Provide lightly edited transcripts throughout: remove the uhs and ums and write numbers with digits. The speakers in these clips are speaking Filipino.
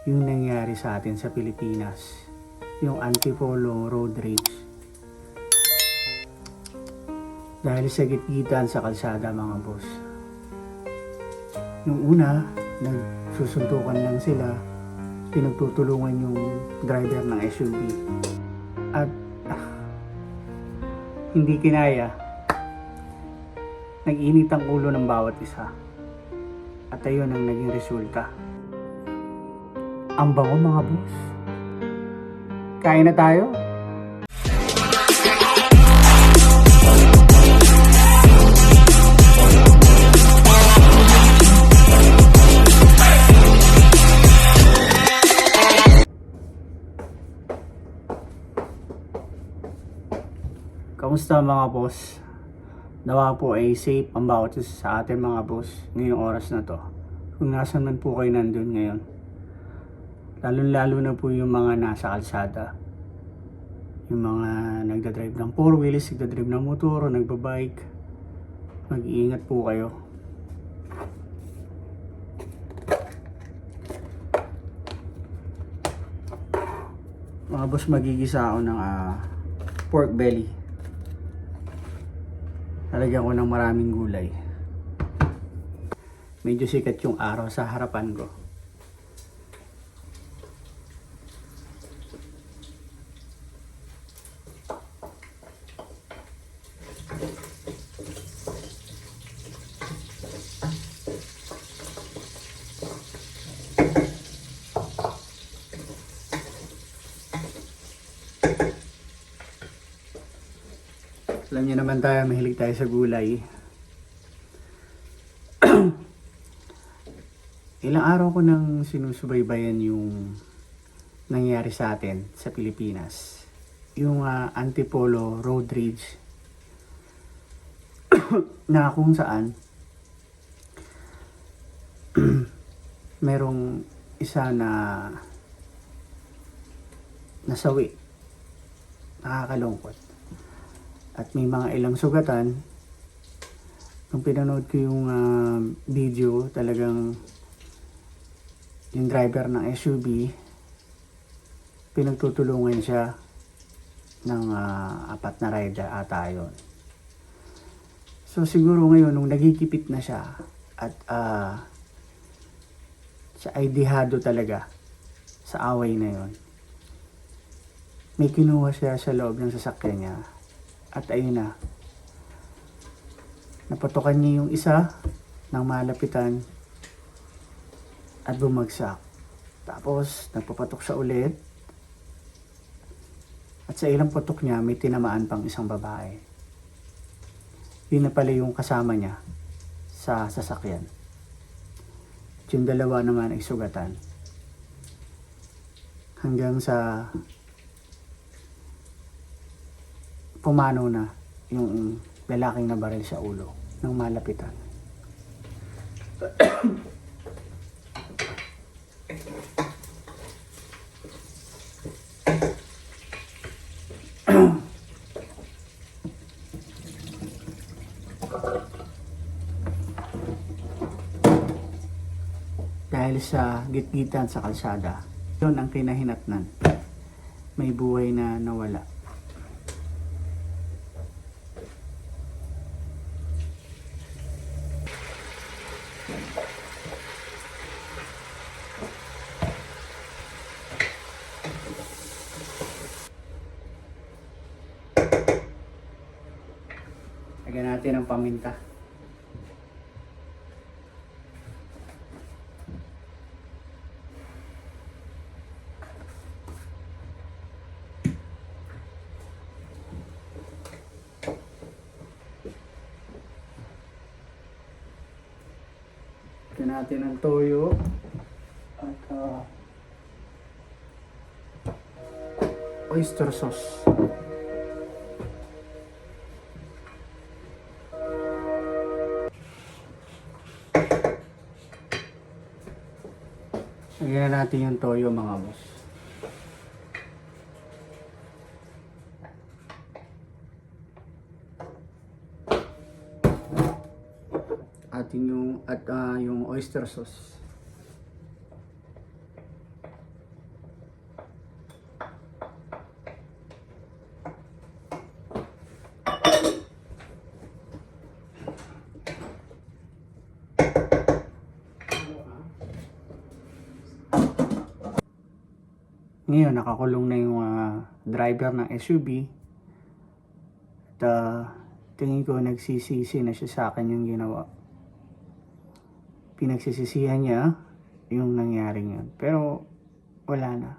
yung nangyari sa atin sa Pilipinas, yung Antipolo road rage. Dahil sa gitgitan sa kalsada mga boss. Nung una, nagsusuntukan lang sila, pinagtutulungan yung driver ng SUV. At hindi kinaya, nag-init ang ulo ng bawat isa. At ayun ang naging resulta. Ang bango mga boss. Kain na tayo? Kamusta mga boss? Nawa po ay safe ang bawat isa sa atin mga boss ngayong oras na to. Kung nasan man po kayo nandun ngayon. Lalo na po yung mga nasa kalsada. Yung mga nagdadrive ng 4-wheels, nagdadrive ng motor o nagbabike. Mag-iingat po kayo. Mga boss, magigisa ako ng pork belly. Nalagyan ko ng maraming gulay. Medyo sikat yung araw sa harapan ko. Alam niyo naman tayo, mahilig tayo sa gulay. Ilang araw ko nang sinusubaybayan yung nangyari sa atin sa Pilipinas. Yung Antipolo road rage na kung saan merong isa na nasawi. Nakakalungkot. At may mga ilang sugatan. Nung pinanood ko yung video, talagang yung driver ng SUV, pinagtutulungan siya ng 4 na rider ata yun. So siguro ngayon, nung nagigipit na siya, at siya ay dihado talaga sa away na yun, may kinuha siya sa loob ng sasakyan niya. At ayun na, napatukan niya yung isa ng malapitan at bumagsak. Tapos nagpapatok siya ulit at sa ilang patok niya may tinamaan pang isang babae. Yun na pala yung kasama niya sa sasakyan. At yung dalawa naman ay sugatan. Hanggang sa pumanaw na yung lalaking nabaril sa ulo ng malapitan. Dahil sa gitgitan sa kalsada, yun ang kinahinatnan. May buhay na nawala. Lagyan natin ang paminta. Lagyan natin ang toyo at oyster sauce. Lagyan na natin yung toyo mga boss. Atin yung yung oyster sauce. Ngayon, nakakulong na yung driver ng SUV. At tingin ko nagsisisi na siya sa akin yung ginawa. Pinagsisisihan niya yung nangyaring yun. Pero wala na.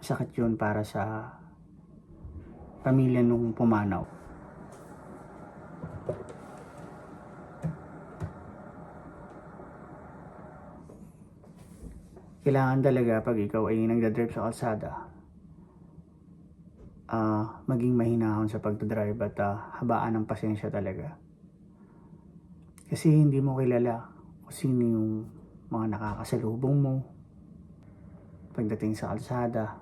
Sakit yun para sa pamilya nung pumanaw. Kailangan talaga pag ikaw ay nagdadrive sa kalsada, maging mahinahon sa pagdadrive at habaan ng pasensya talaga. Kasi hindi mo kilala kung sino yung mga nakakasalubong mo pagdating sa kalsada.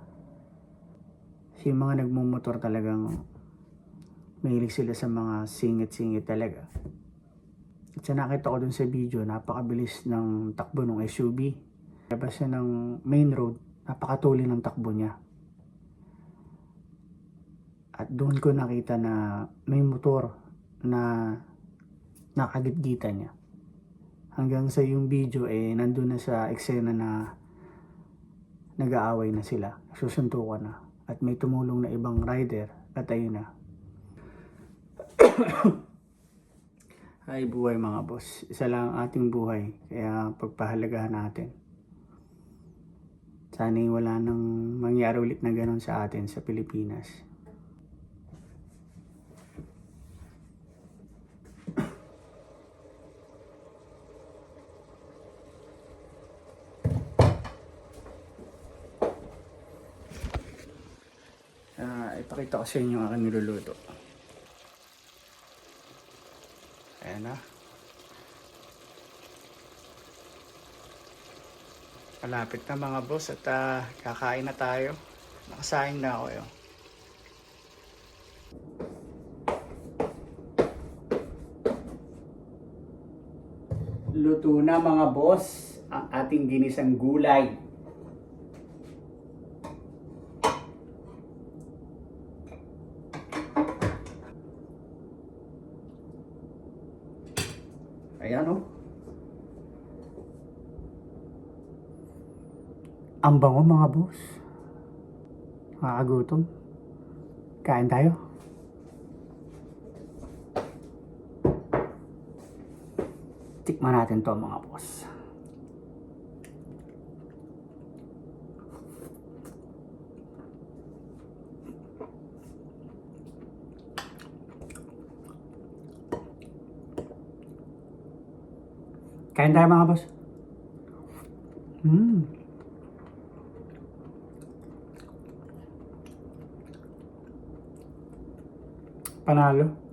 Kasi yung mga nagmumotor talagang mahilig sila sa mga singit-singit talaga. At sa nakita ko dun sa video, napakabilis ng takbo ng SUV. Labas siya ng main road, napakatuloy ng takbo niya. At doon ko nakita na may motor na nakagitgitan niya. Hanggang sa yung video nandun na sa eksena na nag-aaway na sila, susuntukan na. At may tumulong na ibang rider at ayun na. Ay buhay mga boss, isa lang ang ating buhay, kaya pagpahalagahan natin. Sana'y wala nang mangyari ulit na ganun sa atin sa Pilipinas. Ipakita ko sa inyo ang aking niluluto. Ayan na. Malapit na mga boss at kakain na tayo. Nakasaing na ako yun. Luto na mga boss ang ating ginisang gulay. Ayan o. Ang bango mga boss. Nakakagutom. Kain tayo. Tikman natin to mga boss. Kain tayo mga boss. Panalo.